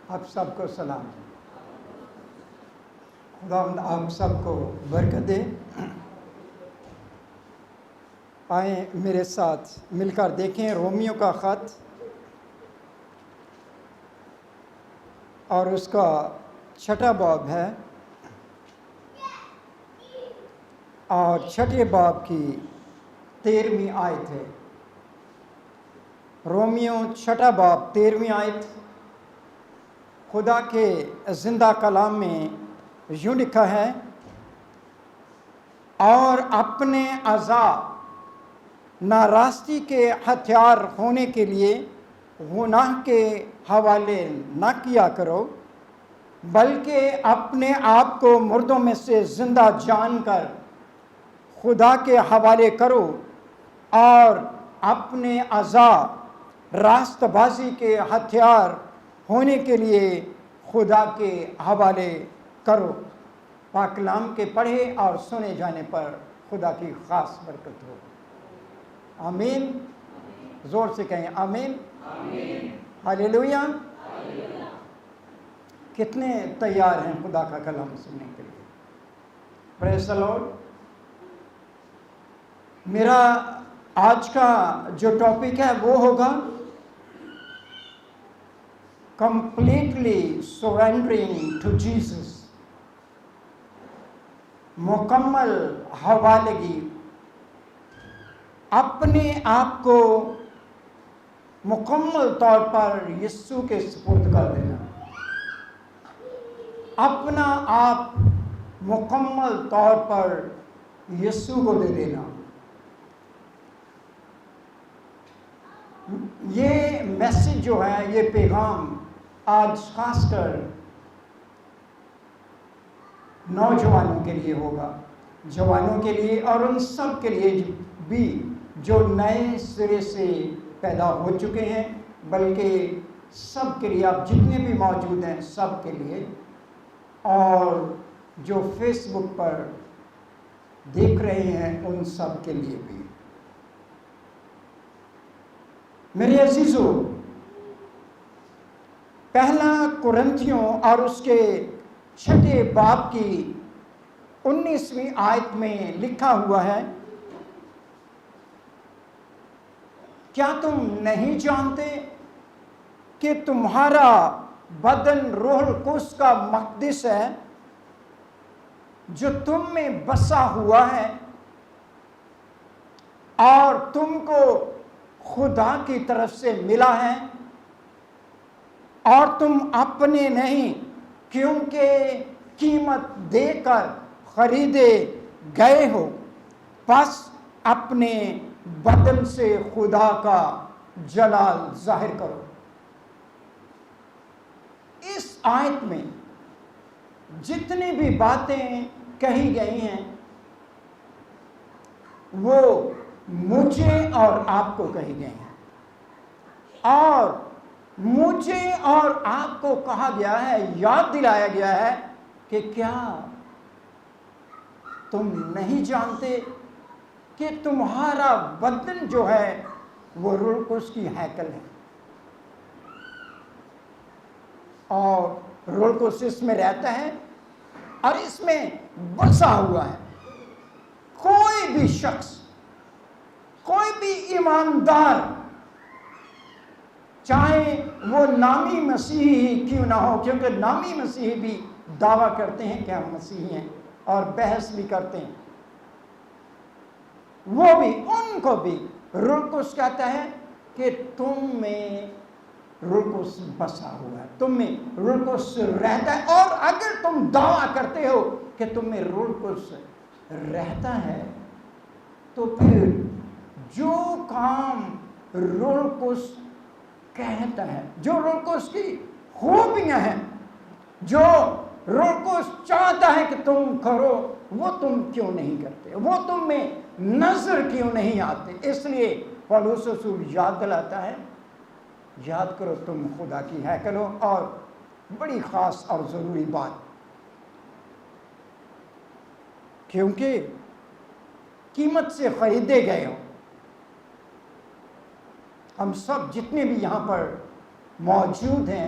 آپ سب کو سلام. خداوند آپ سب کو برکت دے. آئیں میرے ساتھ مل کر دیکھیں رومیو کا خط اور اس کا 6واں باب ہے اور 6 باب کی 13ویں آیت ہے. رومیو 6 باب 13ویں آیت. خدا کے زندہ کلام میں یوں لکھا ہے، اور اپنے اعضاء ناراستی کے ہتھیار ہونے کے لیے گناہ کے حوالے نہ کیا کرو، بلکہ اپنے آپ کو مردوں میں سے زندہ جان کر خدا کے حوالے کرو اور اپنے اعضاء راست بازی کے ہتھیار ہونے کے لیے خدا کے حوالے کرو. پاک کلام کے پڑھے اور سنے جانے پر خدا کی خاص برکت ہو. آمین. زور سے کہیں آمین. ہاللیلویا. کتنے تیار ہیں خدا کا کلام سننے کے لیے؟ پریز دی لارڈ. میرا آج کا جو ٹاپک ہے وہ ہوگا completely surrendering to Jesus. مکمل حوالگی، اپنے آپ کو مکمل طور پر یسوع کے سپرد کر دینا، اپنا آپ مکمل طور پر یسوع کو دے دینا. یہ میسج جو ہے، یہ پیغام آج خاص کر نوجوانوں کے لیے ہوگا، جوانوں کے لیے اور ان سب کے لیے بھی جو نئے سرے سے پیدا ہو چکے ہیں، بلکہ سب کے لیے، آپ جتنے بھی موجود ہیں سب کے لیے، اور جو فیس بک پر دیکھ رہے ہیں ان سب کے لیے بھی. میرے عزیزو، پہلا قرنتھیوں اور اس کے 6 باب کی 19ویں آیت میں لکھا ہوا ہے، کیا تم نہیں جانتے کہ تمہارا بدن روح القدس کا مقدس ہے جو تم میں بسا ہوا ہے، اور تم کو خدا کی طرف سے ملا ہے، اور تم اپنے نہیں کیونکہ قیمت دے کر خریدے گئے ہو، پس اپنے بدن سے خدا کا جلال ظاہر کرو. اس آیت میں جتنی بھی باتیں کہی گئی ہیں وہ مجھے اور آپ کو کہی گئی ہیں، اور مجھے اور آپ کو کہا گیا ہے، یاد دلایا گیا ہے کہ کیا تم نہیں جانتے کہ تمہارا بدن جو ہے وہ روح القدس کی ہیکل ہے، اور روح القدس اس میں رہتا ہے اور اس میں بسا ہوا ہے. کوئی بھی شخص، کوئی بھی ایماندار، چاہے وہ نامی مسیحی ہی کیوں نہ ہو، کیونکہ نامی مسیحی بھی دعویٰ کرتے ہیں کہ ہم مسیحی ہیں اور بحث بھی کرتے ہیں، وہ بھی، ان کو بھی روح القدس کہتا ہے کہ تم میں روح القدس بسا ہوا ہے، تم میں روح القدس رہتا ہے. اور اگر تم دعویٰ کرتے ہو کہ تم میں روح القدس رہتا ہے تو پھر جو کام روح القدس کہتا ہے، جو روح القدس کی خوبیاں ہیں، جو روح القدس چاہتا ہے کہ تم کرو، وہ تم کیوں نہیں کرتے، وہ تم میں نظر کیوں نہیں آتے. اس لیے پولس رسول یاد دلاتا ہے، یاد کرو تم خدا کی ہیکل ہو. اور بڑی خاص اور ضروری بات، کیونکہ قیمت سے خریدے گئے ہو. ہم سب جتنے بھی یہاں پر موجود ہیں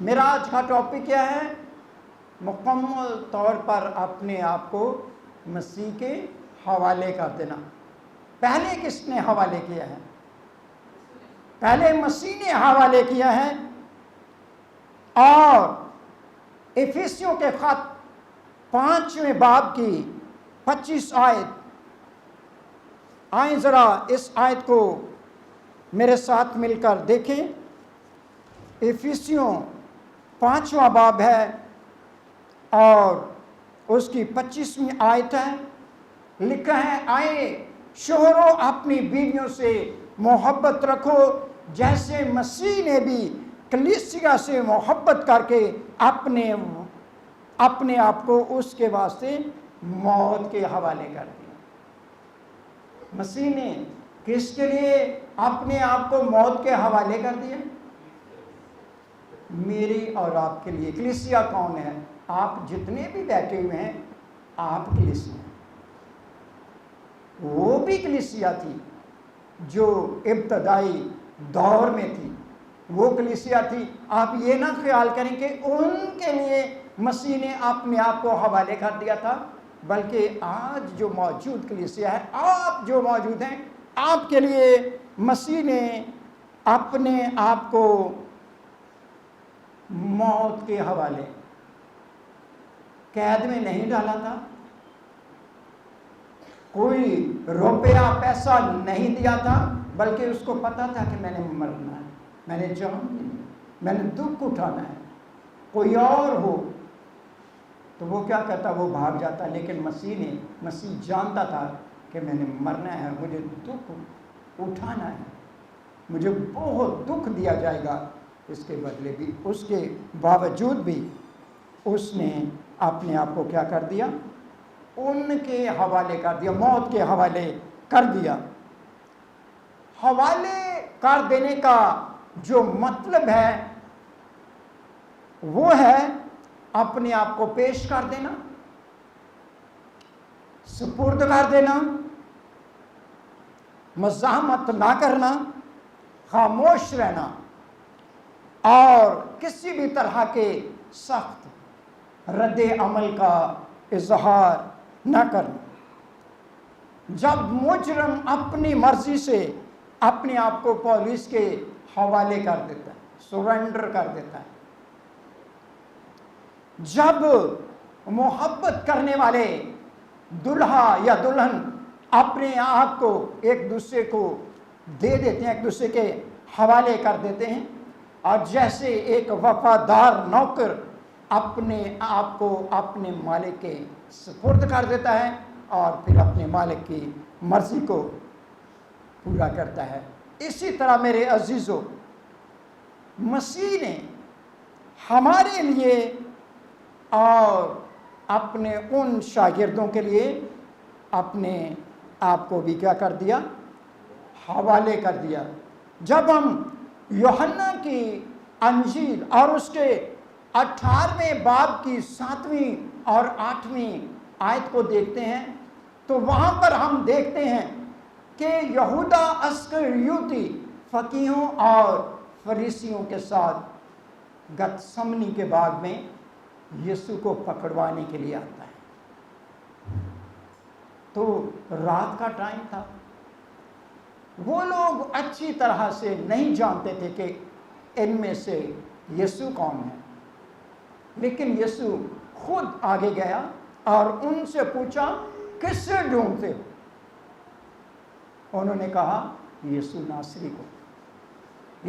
میرا آج کا ٹاپک کیا ہے؟ مکمل طور پر اپنے آپ کو مسیح کے حوالے کر دینا۔ پہلے کس نے حوالے کیا ہے؟ پہلے مسیح نے حوالے کیا ہے۔ اور افیسیوں کے خط 5ویں باب کی 25 آیت، آئیں ذرا اس آیت کو میرے ساتھ مل کر دیکھیں۔ افیسیوں 5واں باب ہے اور اس کی 25ویں آیت ہے۔ لکھا ہے، آئے شوہروں اپنی بیویوں سے محبت رکھو جیسے مسیح نے بھی کلیسیا سے محبت کر کے اپنے آپ کو اس کے واسطے موت کے حوالے کر دیا۔ مسیح نے کس کے لیے اپنے آپ کو موت کے حوالے کر دیا؟ میری اور آپ کے لیے۔ کلیسیا کون ہے؟ آپ جتنے بھی بیٹھے ہوئے ہیں، آپ کلیسیا ہیں۔ وہ بھی کلیسیا تھی جو ابتدائی دور میں تھی، وہ کلیسیا تھی۔ آپ یہ نہ خیال کریں کہ ان کے لیے مسیح نے اپنے آپ کو حوالے کر دیا تھا، بلکہ آج جو موجود کلیسیا ہے، آپ جو موجود ہیں، آپ کے لیے مسیح نے اپنے آپ کو موت کے حوالے، قید میں نہیں ڈالا تھا، کوئی روپیہ پیسہ نہیں دیا تھا، بلکہ اس کو پتا تھا کہ میں نے مرنا ہے، میں نے جان لینی ہے، میں نے دکھ اٹھانا ہے۔ کوئی اور ہو تو وہ کیا کہتا؟ وہ بھاگ جاتا۔ لیکن مسیح جانتا تھا کہ میں نے مرنا ہے، مجھے دکھ اٹھانا ہے، مجھے بہت دکھ دیا جائے گا، اس کے بدلے بھی، اس کے باوجود بھی اس نے اپنے آپ کو کیا کر دیا؟ ان کے حوالے کر دیا، موت کے حوالے کر دیا۔ حوالے کر دینے کا جو مطلب ہے وہ ہے اپنے آپ کو پیش کر دینا، سپرد کر دینا، مزاحمت نہ کرنا، خاموش رہنا، اور کسی بھی طرح کے سخت رد عمل کا اظہار نہ کرنا۔ جب مجرم اپنی مرضی سے اپنے آپ کو پولیس کے حوالے کر دیتا ہے، سرنڈر کر دیتا ہے، جب محبت کرنے والے دلہا یا دلہن اپنے آپ کو ایک دوسرے کو دے دیتے ہیں، ایک دوسرے کے حوالے کر دیتے ہیں، اور جیسے ایک وفادار نوکر اپنے آپ کو اپنے مالک کے سپرد کر دیتا ہے اور پھر اپنے مالک کی مرضی کو پورا کرتا ہے، اسی طرح میرے عزیزو، مسیح نے ہمارے لیے اور اپنے ان شاگردوں کے لیے اپنے آپ کو بھی کیا کر دیا؟ حوالے کر دیا۔ جب ہم یوحنا کی انجیل اور اس کے 18ویں باب کی 7ویں اور 8ویں آیت کو دیکھتے ہیں تو وہاں پر ہم دیکھتے ہیں کہ یہودا اسکریوتی فقیہوں اور فریسیوں کے ساتھ گتسمنی کے باغ میں یسوع کو پکڑوانے کے لیے آتا ہے۔ تو رات کا ٹائم تھا، وہ لوگ اچھی طرح سے نہیں جانتے تھے کہ ان میں سے یسوع کون ہے، لیکن یسوع خود آگے گیا اور ان سے پوچھا، کس سے ڈھونڈتے ہو؟ انہوں نے کہا، یسوع ناصری کو۔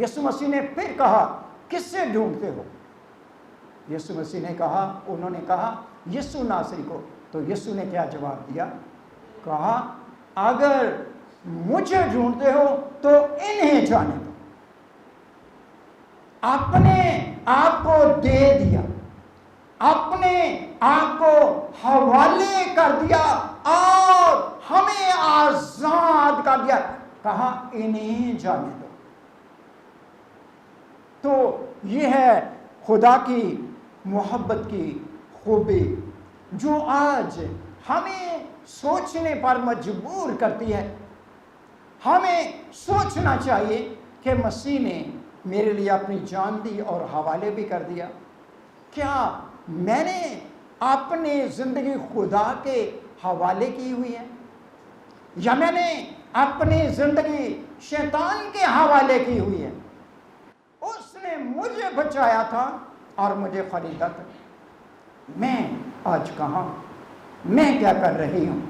یسوع مسیح نے پھر کہا، کس سے ڈھونڈتے ہو؟ یسوع مسیح نے کہا، انہوں نے کہا، یسوع ناصری کو۔ تو یسوع نے کیا جواب دیا؟ کہا، اگر مجھے ڈھونڈتے ہو تو انہیں جانے دو۔ اپنے آپ کو دے دیا، اپنے آپ کو حوالے کر دیا اور ہمیں آزاد کر دیا، کہا انہیں جانے دو۔ تو یہ ہے خدا کی محبت کی خوبی جو آج ہمیں سوچنے پر مجبور کرتی ہے۔ ہمیں سوچنا چاہیے کہ مسیح نے میرے لیے اپنی جان دی اور حوالے بھی کر دیا. کیا میں نے اپنی زندگی خدا کے حوالے کی ہوئی ہے یا میں نے اپنی زندگی شیطان کے حوالے کی ہوئی ہے؟ اس نے مجھے بچایا تھا اور مجھے خریدا تھا. میں آج کہاں، میں کیا کر رہی ہوں،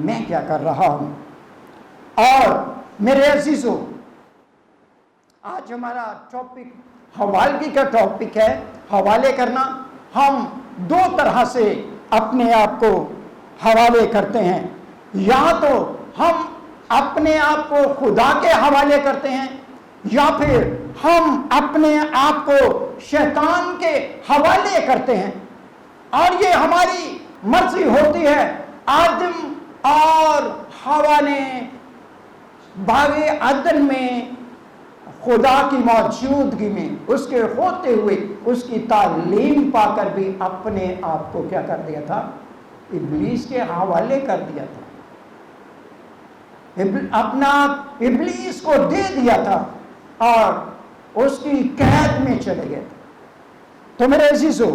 میں کیا کر رہا ہوں؟ اور میرے عزیزو، آج ہمارا ٹاپک حوالگی کا ٹاپک ہے، حوالے کرنا. ہم دو طرح سے اپنے آپ کو حوالے کرتے ہیں. یا تو ہم اپنے آپ کو خدا کے حوالے کرتے ہیں یا پھر ہم اپنے آپ کو شیطان کے حوالے کرتے ہیں. اور یہ ہماری مرضی ہوتی ہے. آدم اور حوا نے باغ عدن میں خدا کی موجودگی میں اس کے ہوتے ہوئے اس کی تعلیم پا کر بھی اپنے آپ کو کیا کر دیا تھا؟ ابلیس کے حوالے کر دیا تھا. اپنا ابلیس کو دے دیا تھا اور اس کی قید میں چلے گئے تھے. تو میرے عزیزو،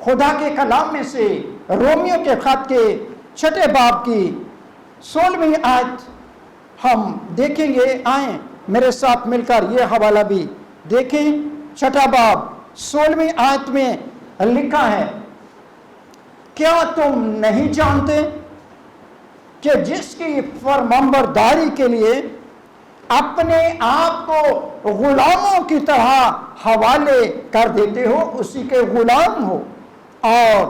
خدا کے کلام میں سے رومیو کے خط کے 6 باب کی 16ویں آیت ہم دیکھیں گے. آئیں میرے ساتھ مل کر یہ حوالہ بھی دیکھیں. 6 باب 16ویں آیت میں لکھا ہے، کیا تم نہیں جانتے کہ جس کی فرمانبرداری کے لیے اپنے آپ کو غلاموں کی طرح حوالے کر دیتے ہو اسی کے غلام ہو، اور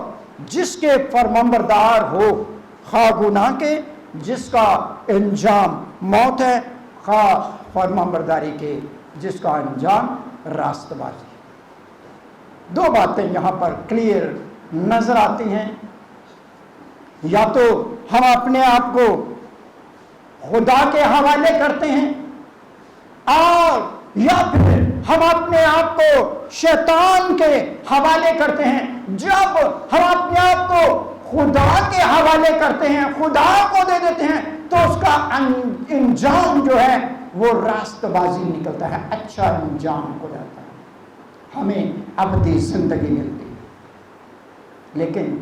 جس کے فرمانبردار ہو خواہ گناہ کے جس کا انجام موت ہے، خواہ فرمانبرداری کے جس کا انجام راست بازی. دو باتیں یہاں پر کلیئر نظر آتی ہیں. یا تو ہم اپنے آپ کو خدا کے حوالے کرتے ہیں اور یا پھر ہم اپنے آپ کو شیطان کے حوالے کرتے ہیں. جب ہم اپنے آپ کو خدا کے حوالے کرتے ہیں، خدا کو دے دیتے ہیں، تو اس کا انجام جو ہے وہ راست بازی نکلتا ہے، اچھا انجام ہو جاتا ہے، ہمیں ابدی زندگی ملتی ہے. لیکن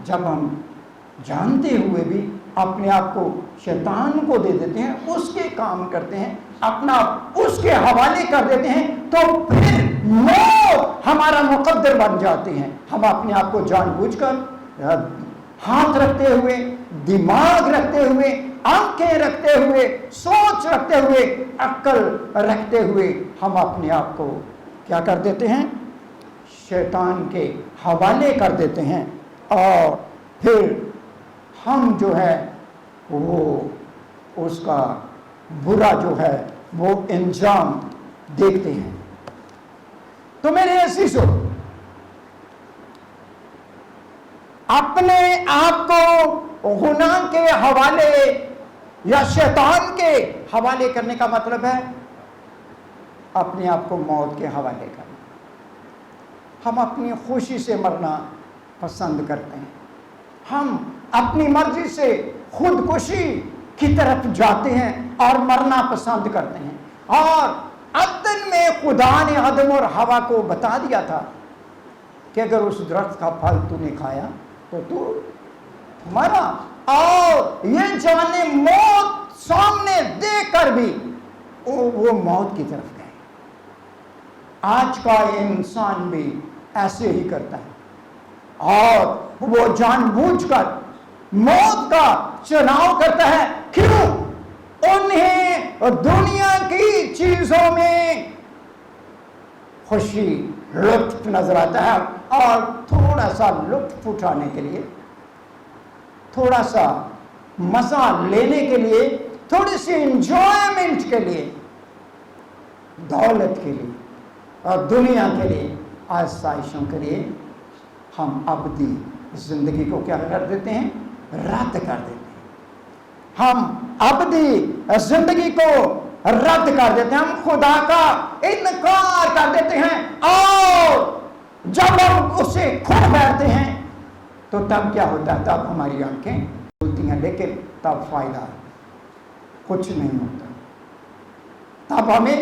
جب ہم جانتے ہوئے بھی اپنے آپ کو شیطان کو دے دیتے ہیں، اس کے کام کرتے ہیں، اپنا اس کے حوالے کر دیتے ہیں، تو پھر موت ہمارا مقدر بن جاتی ہے. ہم اپنے آپ کو جان بوجھ کر ہاتھ رکھتے ہوئے، دماغ رکھتے ہوئے، آنکھیں رکھتے ہوئے، سوچ رکھتے ہوئے، عقل رکھتے ہوئے ہم اپنے آپ کو کیا کر دیتے ہیں؟ شیطان کے حوالے کر دیتے ہیں. اور پھر ہم جو ہے وہ اس کا برا جو ہے وہ انجام دیکھتے ہیں. تو میرے عزیزو، اپنے آپ کو گناہ کے حوالے یا شیطان کے حوالے کرنے کا مطلب ہے اپنے آپ کو موت کے حوالے کرنا. ہم اپنی خوشی سے مرنا پسند کرتے ہیں، ہم اپنی مرضی سے خودکشی کی طرف جاتے ہیں اور مرنا پسند کرتے ہیں. اور عدن میں خدا نے آدم اور حوا کو بتا دیا تھا کہ اگر اس درخت کا پھل تو نے کھایا تو تو مرا، اور یہ جانے موت سامنے دیکھ کر بھی وہ موت کی طرف گئے. آج کا انسان بھی ایسے ہی کرتا ہے اور وہ جان بوجھ کر موت کا چناؤ کرتا ہے. کیوں؟ انہیں دنیا کی چیزوں میں خوشی، لطف نظر آتا ہے، اور تھوڑا سا لطف اٹھانے کے لیے، تھوڑا سا مزہ لینے کے لیے، تھوڑی سی انجوائمنٹ کے لیے، دولت کے لیے اور دنیا کے لیے، آسائشوں کے لیے ہم ابدی زندگی کو کیا کر دیتے ہیں؟ رد کر دیتے ہیں. ہم ابدی زندگی کو رد کر دیتے ہیں، ہم خدا کا انکار کر دیتے ہیں، اور جب ہم اسے کھو بیٹھتے ہیں تو تب کیا ہوتا ہے؟ تب ہماری آنکھیں کھلتی ہیں، لیکن تب فائدہ کچھ نہیں ہوتا. تب ہمیں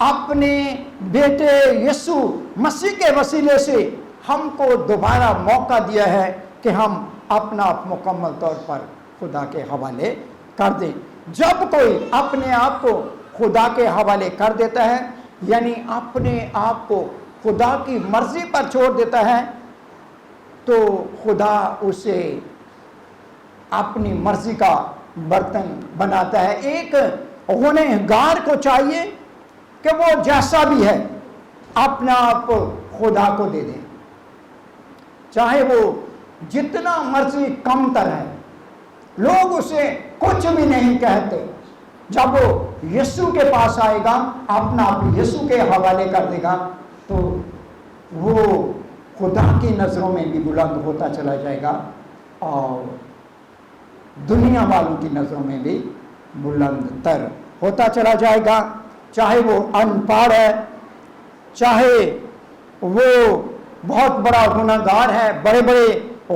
اپنے بیٹے یسوع مسیح کے وسیلے سے ہم کو دوبارہ موقع دیا ہے کہ ہم اپنا آپ مکمل طور پر خدا کے حوالے کر دیں۔ جب کوئی اپنے آپ کو خدا کے حوالے کر دیتا ہے، یعنی اپنے آپ کو خدا کی مرضی پر چھوڑ دیتا ہے، تو خدا اسے اپنی مرضی کا برتن بناتا ہے۔ ایک گنہگار کو چاہیے کہ وہ جیسا بھی ہے اپنا آپ خدا کو دے دے، چاہے وہ جتنا مرضی کم تر ہے، لوگ اسے کچھ بھی نہیں کہتے۔ جب وہ یسوع کے پاس آئے گا، اپنا آپ یسوع کے حوالے کر دے گا، تو وہ خدا کی نظروں میں بھی بلند ہوتا چلا جائے گا اور دنیا والوں کی نظروں میں بھی بلند تر ہوتا چلا جائے گا۔ چاہے وہ ان پڑھ ہے، چاہے وہ بہت بڑا گنہگار ہے، بڑے بڑے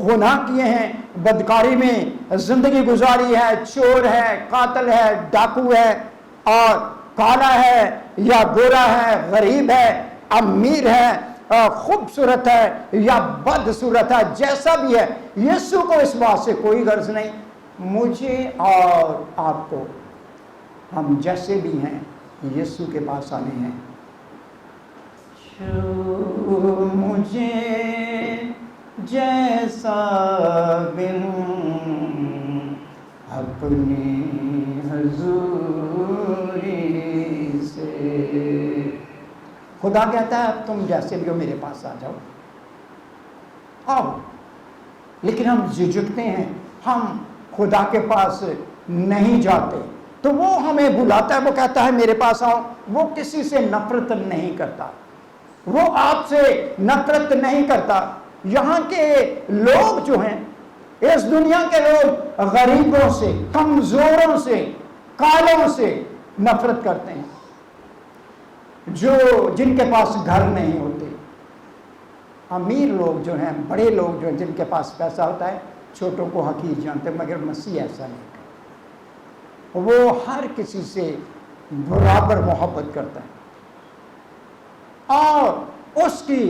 گناہ کیے ہیں، بدکاری میں زندگی گزاری ہے، چور ہے، قاتل ہے، ڈاکو ہے، اور کالا ہے یا گورا ہے، غریب ہے، امیر ہے، خوبصورت ہے یا بدصورت ہے، جیسا بھی ہے، یسوع کو اس بات سے کوئی غرض نہیں۔ مجھے اور آپ کو، ہم جیسے بھی ہیں، یسوع کے پاس آنے ہیں۔ مجھے جیسا بھی ہوں اپنی حضوری سے، خدا کہتا ہے اب تم جیسے بھی ہو میرے پاس آ جاؤ، آؤ۔ لیکن ہم جھجکتے ہیں، ہم خدا کے پاس نہیں جاتے، تو وہ ہمیں بلاتا ہے، وہ کہتا ہے میرے پاس آؤ۔ وہ کسی سے نفرت نہیں کرتا، وہ آپ سے نفرت نہیں کرتا۔ یہاں کے لوگ جو ہیں، اس دنیا کے لوگ غریبوں سے، کمزوروں سے، کالوں سے نفرت کرتے ہیں، جن کے پاس گھر نہیں ہوتے۔ امیر لوگ جو ہیں، بڑے لوگ جو ہیں، جن کے پاس پیسہ ہوتا ہے، چھوٹوں کو حقیر جانتے ہیں، مگر مسیح ایسا نہیں کرتا۔ وہ ہر کسی سے برابر محبت کرتا ہے، اور اس کی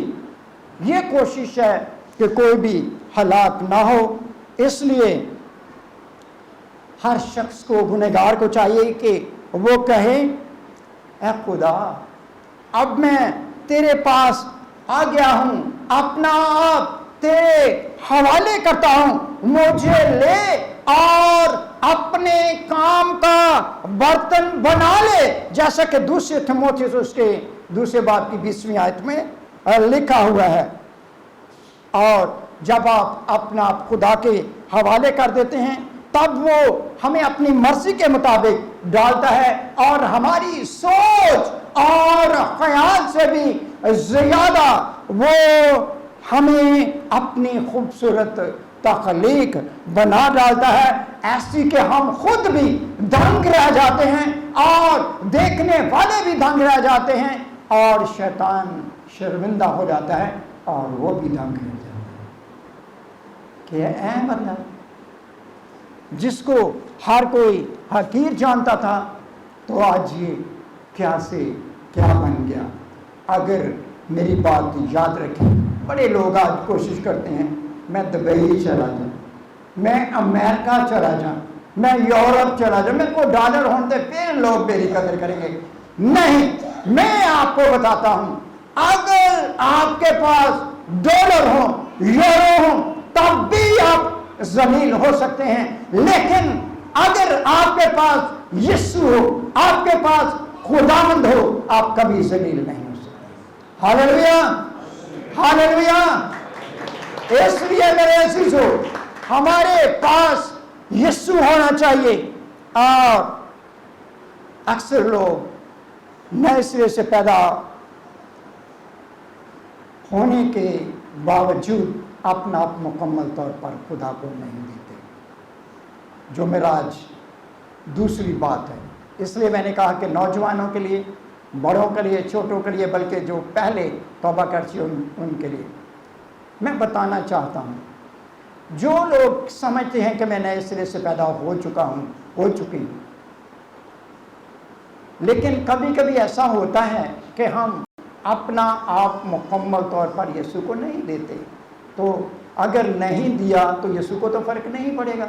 یہ کوشش ہے کہ کوئی بھی ہلاک نہ ہو۔ اس لیے ہر شخص کو، گنہگار کو چاہیے کہ وہ کہے اے خدا، اب میں تیرے پاس آ گیا ہوں، اپنا آپ تیرے حوالے کرتا ہوں، مجھے لے اور اپنے کام کا برتن بنا لے، جیسا کہ دوسرے تیموتھیوس اس کے دوسرے باب کی 20ویں آیت میں لکھا ہوا ہے۔ اور جب آپ اپنا خدا کے حوالے کر دیتے ہیں، تب وہ ہمیں اپنی مرضی کے مطابق ڈالتا ہے، اور ہماری سوچ اور خیال سے بھی زیادہ وہ ہمیں اپنی خوبصورت تخلیق بنا ڈالتا ہے، ایسی کہ ہم خود بھی دنگ رہ جاتے ہیں اور دیکھنے والے بھی دنگ رہ جاتے ہیں، اور شیطان شرمندہ ہو جاتا ہے اور وہ بھی دنگ رہ جاتا ہے کہ اے بندہ، جس کو ہر کوئی حقیر جانتا تھا، تو آج یہ کیا سے کیا بن گیا۔ اگر میری بات یاد رکھیں، بڑے لوگ آج کوشش کرتے ہیں میں دبئی چلا جاؤں، میں امریکہ چلا جاؤں، میں یورپ چلا جاؤں، میرے کو ڈالر ہونے پھر لوگ میری قدر کریں گے۔ نہیں، میں آپ کو بتاتا ہوں، اگر آپ کے پاس ڈالر ہوں، یورو ہوں، تب بھی آپ ذلیل ہو سکتے ہیں، لیکن اگر آپ کے پاس یسوع ہو، آپ کے پاس خداوند ہو، آپ کبھی ذلیل نہیں ہو سکتے۔ ہاللیلویا، ہاللیلویا۔ اس لیے میرے عزیزو، ہمارے پاس یسوع ہونا چاہیے۔ اور اکثر لوگ نئے سرے سے پیدا ہونے کے باوجود اپنا آپ مکمل طور پر خدا کو نہیں دیتے، جو معراج دوسری بات ہے۔ اس لیے میں نے کہا کہ نوجوانوں کے لیے، بڑوں کے لیے، چھوٹوں کے لیے، بلکہ جو پہلے توبہ کر چکے ان کے لیے میں بتانا چاہتا ہوں، جو لوگ سمجھتے ہیں کہ میں نئے سرے سے پیدا ہو چکا ہوں، ہو چکی ہوں، لیکن کبھی کبھی ایسا ہوتا ہے کہ ہم اپنا آپ مکمل طور پر یسوع کو نہیں دیتے، تو اگر نہیں دیا تو یسوع کو تو فرق نہیں پڑے گا،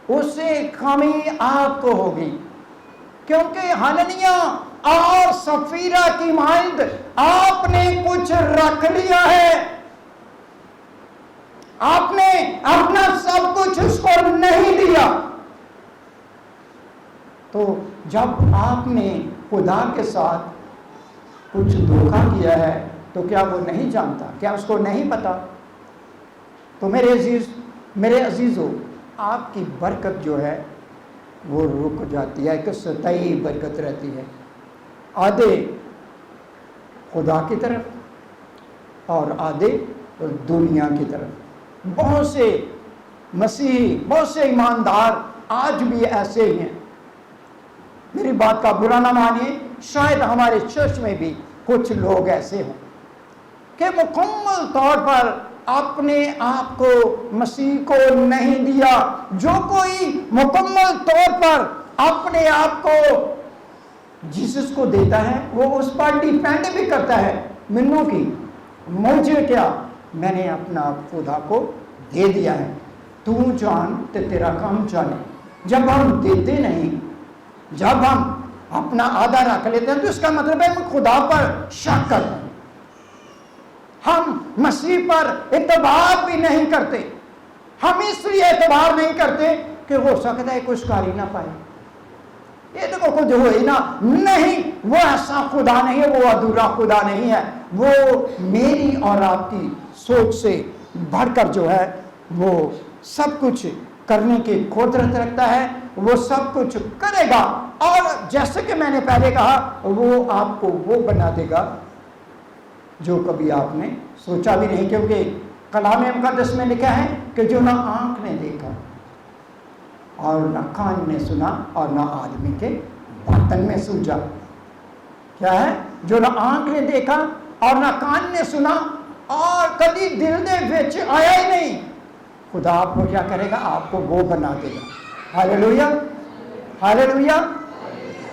اس سے کمی آپ کو ہوگی، کیونکہ ہننیا اور سفیرہ کی مانند آپ نے کچھ رکھ لیا ہے، آپ نے اپنا سب کچھ اس کو نہیں دیا۔ تو جب آپ نے خدا کے ساتھ کچھ دھوکہ کیا ہے تو کیا وہ نہیں جانتا؟ کیا اس کو نہیں پتا؟ تو میرے عزیزو، آپ کی برکت جو ہے وہ رک جاتی ہے، کہ سطحی برکت رہتی ہے، آدھے خدا کی طرف اور آدھے دنیا کی طرف۔ بہت سے مسیحی، بہت سے ایماندار آج بھی ایسے ہی ہیں، میری بات کا برا نہ مانیے، شاید ہمارے چرچ میں بھی کچھ لوگ ایسے ہوں کہ مکمل طور پر اپنے آپ کو مسیح کو نہیں دیا۔ جو کوئی مکمل طور پر اپنے آپ کو جیسس کو دیتا ہے وہ اس پر ڈیپینڈ بھی کرتا ہے، منوں کی مجھے کیا، میں نے اپنا خدا کو دے دیا ہے، تو جان تو تیرا کام چانے۔ جب ہم دیتے نہیں، جب ہم اپنا آدھا رکھ لیتے ہیں تو اس کا مطلب ہے ہم خدا پر شک کرتے ہیں، ہم مسیح پر اعتبار بھی نہیں کرتے۔ ہم اس لیے اعتبار نہیں کرتے کہ ہو سکتا ہے کچھ کر ہی نہ پائے، یہ دیکھو کچھ ہو ہی نہ، نہیں، وہ ایسا خدا نہیں ہے، وہ ادھورا خدا نہیں ہے، وہ میری اور آپ کی سوچ سے بڑھ کر جو ہے وہ سب کچھ کرنے کی قدرت رکھتا ہے، وہ سب کچھ کرے گا، اور جیسے کہ میں نے پہلے کہا وہ آپ کو وہ بنا دے گا جو کبھی آپ نے سوچا بھی نہیں، کیونکہ کلام مقدس میں لکھا ہے کہ جو نہ آنکھ نے دیکھا اور نہ کان نے سنا اور نہ آدمی کے باطن میں سوچا۔ کیا ہے؟ جو نہ آنکھ نے دیکھا اور نہ کان نے سنا اور کبھی دل دے وچ آیا ہی نہیں، خدا آپ کو کیا کرے گا؟ آپ کو وہ بنا دے گا۔ ہاللیلویا، ہاللیلویا۔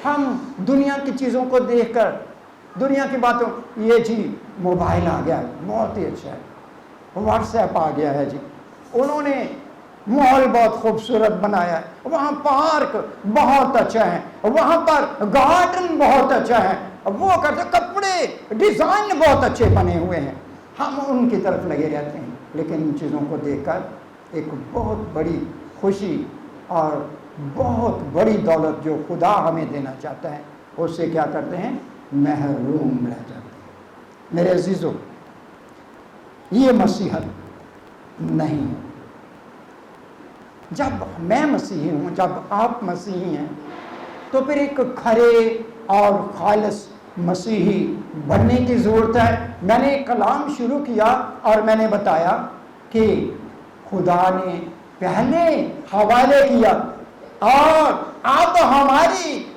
ہم دنیا کی چیزوں کو دیکھ کر، دنیا کی باتوں، یہ جی موبائل آ گیا ہے، بہت ہی اچھا ہے، واٹس ایپ آ گیا ہے جی، انہوں نے مال بہت خوبصورت بنایا ہے، وہاں پارک بہت اچھا ہے، وہاں پر گارڈن بہت اچھا ہے، وہ کرتے کپڑے ڈیزائن بہت اچھے بنے ہوئے ہیں، ہم ان کی طرف لگے رہتے ہیں، لیکن ان چیزوں کو دیکھ کر ایک بہت بڑی خوشی اور بہت بڑی دولت جو خدا ہمیں دینا چاہتا ہے اس سے کیا کرتے ہیں؟ محروم رہ جاتے ہیں۔ میرے عزیزو، یہ مسیحت نہیں ہے۔ جب میں مسیحی ہوں، جب آپ مسیحی ہیں، تو پھر ایک کھرے اور خالص مسیحی بننے کی ضرورت ہے۔ میں نے ایک کلام شروع کیا اور میں نے بتایا کہ خدا نے پہلے حوالے کیا اور اب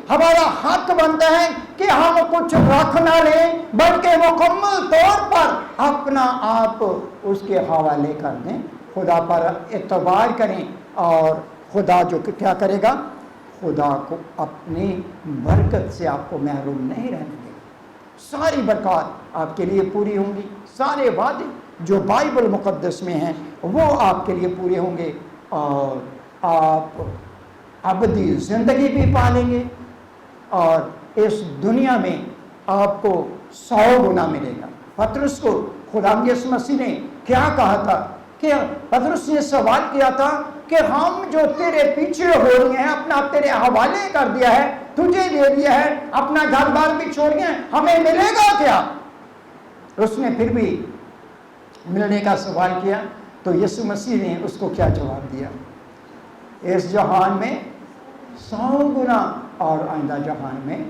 ہمارا حق بنتا ہے کہ ہم کچھ رکھ نہ لیں بلکہ مکمل طور پر اپنا آپ اس کے حوالے کر دیں، خدا پر اعتبار کریں، اور خدا جو کہ کیا کرے گا؟ خدا کو اپنی برکت سے آپ کو محروم نہیں رہنے دے گا۔ ساری برکات آپ کے لیے پوری ہوں گی، سارے وعدے جو بائبل مقدس میں ہیں وہ آپ کے لیے پورے ہوں گے، اور آپ ابدی زندگی بھی پالیں گے، اور اس دنیا میں آپ کو 100 گنا ملے گا۔ پطرس کو خدا یسوع مسیح نے کیا کہا تھا؟ کہ پطرس نے سوال کیا تھا کہ ہم جو تیرے پیچھے ہو رہے ہیں، اپنا تیرے حوالے کر دیا ہے، تجھے دے دیا ہے، اپنا گھر بار بھی چھوڑ گئے، ہمیں ملے گا کیا؟ اس نے پھر بھی ملنے کا سوال کیا، تو یسوع مسیح نے اس کو کیا جواب دیا؟ اس جہان میں 100 گنا اور آئندہ جہان میں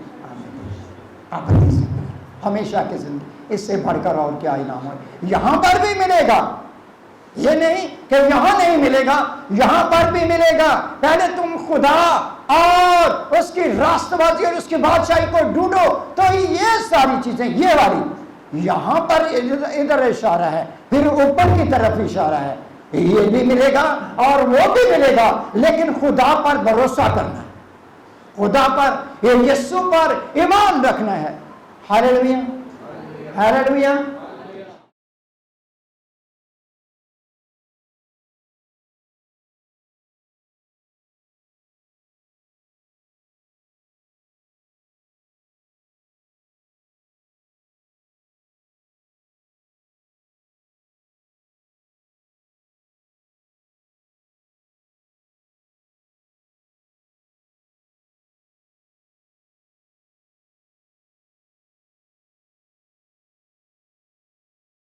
ابدی زندگی، ہمیشہ کی زندگی، اس سے بڑھ کر اور کیا انعام ہے؟ یہاں پر بھی ملے گا، یہ نہیں کہ یہاں نہیں ملے گا، یہاں پر بھی ملے گا۔ پہلے تم خدا اور اس کی راست بازی اور اس کی بادشاہی کو ڈھونڈو تو یہ ساری چیزیں، یہ والی یہاں پر ادھر اشارہ ہے، پھر اوپر کی طرف اشارہ ہے، یہ بھی ملے گا اور وہ بھی ملے گا، لیکن خدا پر بھروسہ کرنا ہے، خدا پر، یسوع پر ایمان رکھنا ہے۔ ہاللیلویا، ہاللیلویا۔